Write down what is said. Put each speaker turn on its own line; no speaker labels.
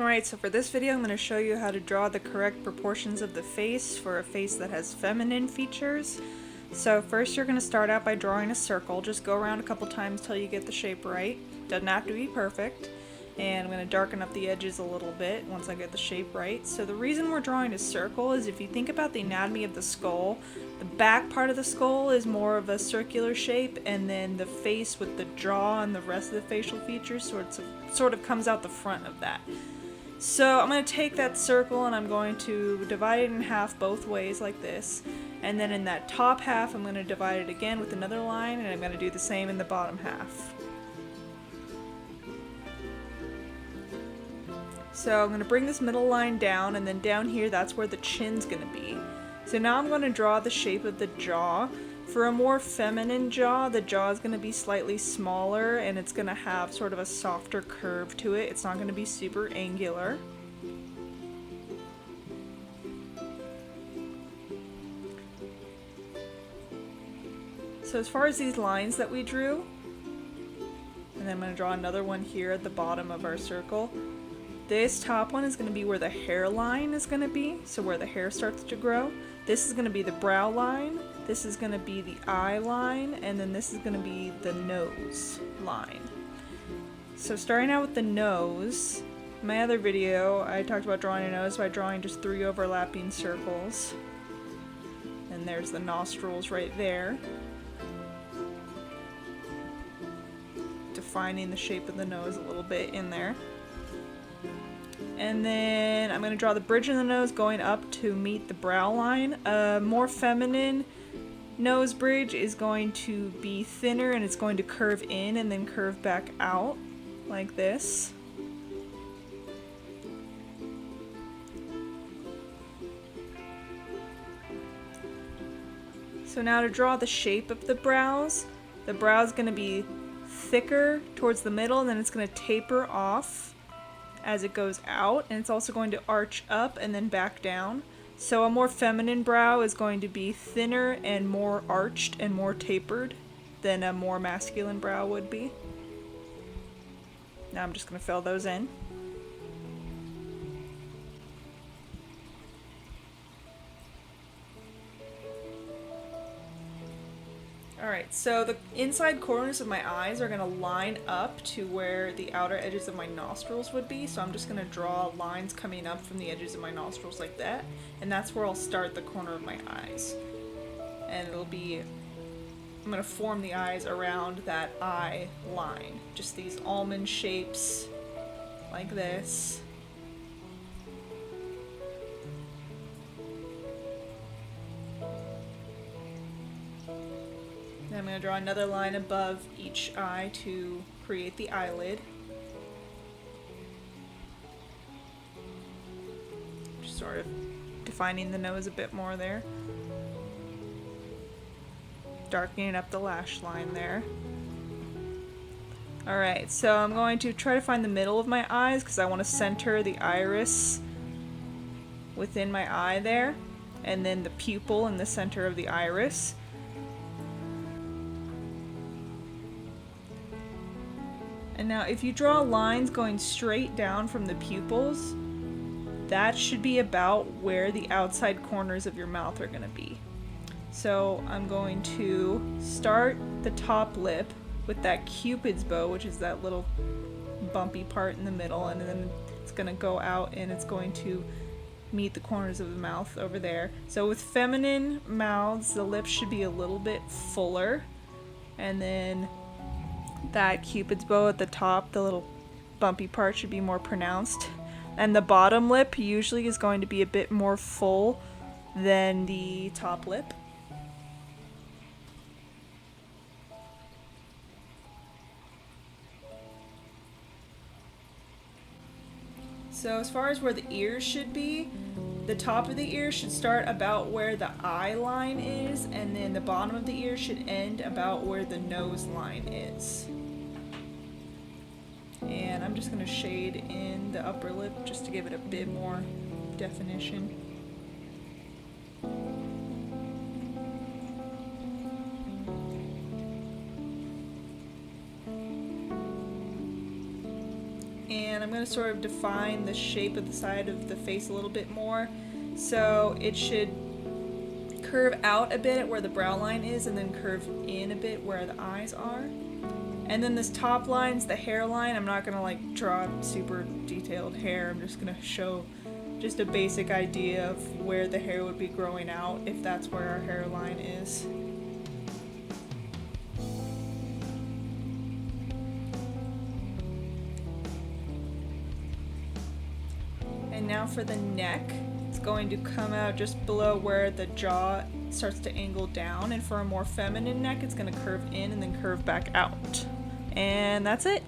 Alright, so for this video I'm going to show you how to draw the correct proportions of the face for a face that has feminine features. So first you're going to start out by drawing a circle. Just go around a couple times till you get the shape right. Doesn't have to be perfect. And I'm going to darken up the edges a little bit once I get the shape right. So the reason we're drawing a circle is if you think about the anatomy of the skull, the back part of the skull is more of a circular shape, and then the face with the jaw and the rest of the facial features sort of comes out the front of that. So I'm going to take that circle and I'm going to divide it in half both ways like this. And then in that top half I'm going to divide it again with another line, and I'm going to do the same in the bottom half. So I'm going to bring this middle line down, and then down here that's where the chin's going to be. So now I'm going to draw the shape of the jaw. For a more feminine jaw, the jaw is going to be slightly smaller and it's going to have sort of a softer curve to it. It's not going to be super angular. So as far as these lines that we drew, and then I'm going to draw another one here at the bottom of our circle. This top one is going to be where the hairline is going to be, so where the hair starts to grow. This is going to be the brow line, this is going to be the eye line, and then this is going to be the nose line. So starting out with the nose, in my other video I talked about drawing a nose by drawing just 3 overlapping circles. And there's the nostrils right there, defining the shape of the nose a little bit in there. And then I'm going to draw the bridge of the nose going up to meet the brow line. A more feminine nose bridge is going to be thinner and it's going to curve in and then curve back out like this. So now to draw the shape of the brows is going to be thicker towards the middle, and then it's going to taper off as it goes out, and it's also going to arch up and then back down. So a more feminine brow is going to be thinner and more arched and more tapered than a more masculine brow would be. Now I'm just going to fill those in. Alright, so the inside corners of my eyes are going to line up to where the outer edges of my nostrils would be, so I'm just going to draw lines coming up from the edges of my nostrils like that, and that's where I'll start the corner of my eyes. And it'll be, I'm going to form the eyes around that eye line. Just these almond shapes like this. Then I'm going to draw another line above each eye to create the eyelid. Just sort of defining the nose a bit more there. Darkening up the lash line there. Alright, so I'm going to try to find the middle of my eyes because I want to center the iris within my eye there, and then the pupil in the center of the iris. And now if you draw lines going straight down from the pupils, that should be about where the outside corners of your mouth are going to be. So I'm going to start the top lip with that cupid's bow, which is that little bumpy part in the middle, and then it's going to go out and it's going to meet the corners of the mouth over there. So with feminine mouths, the lips should be a little bit fuller, and then that cupid's bow at the top, the little bumpy part, should be more pronounced. And the bottom lip usually is going to be a bit more full than the top lip. So as far as where the ears should be, the top of the ear should start about where the eye line is, and then the bottom of the ear should end about where the nose line is. And I'm just going to shade in the upper lip just to give it a bit more definition. And I'm going to sort of define the shape of the side of the face a little bit more. So it should curve out a bit at where the brow line is and then curve in a bit where the eyes are. And then this top line's the hairline. I'm not going to like draw super detailed hair. I'm just going to show just a basic idea of where the hair would be growing out if that's where our hairline is. And now for the neck, it's going to come out just below where the jaw starts to angle down, and for a more feminine neck, it's going to curve in and then curve back out. And that's it.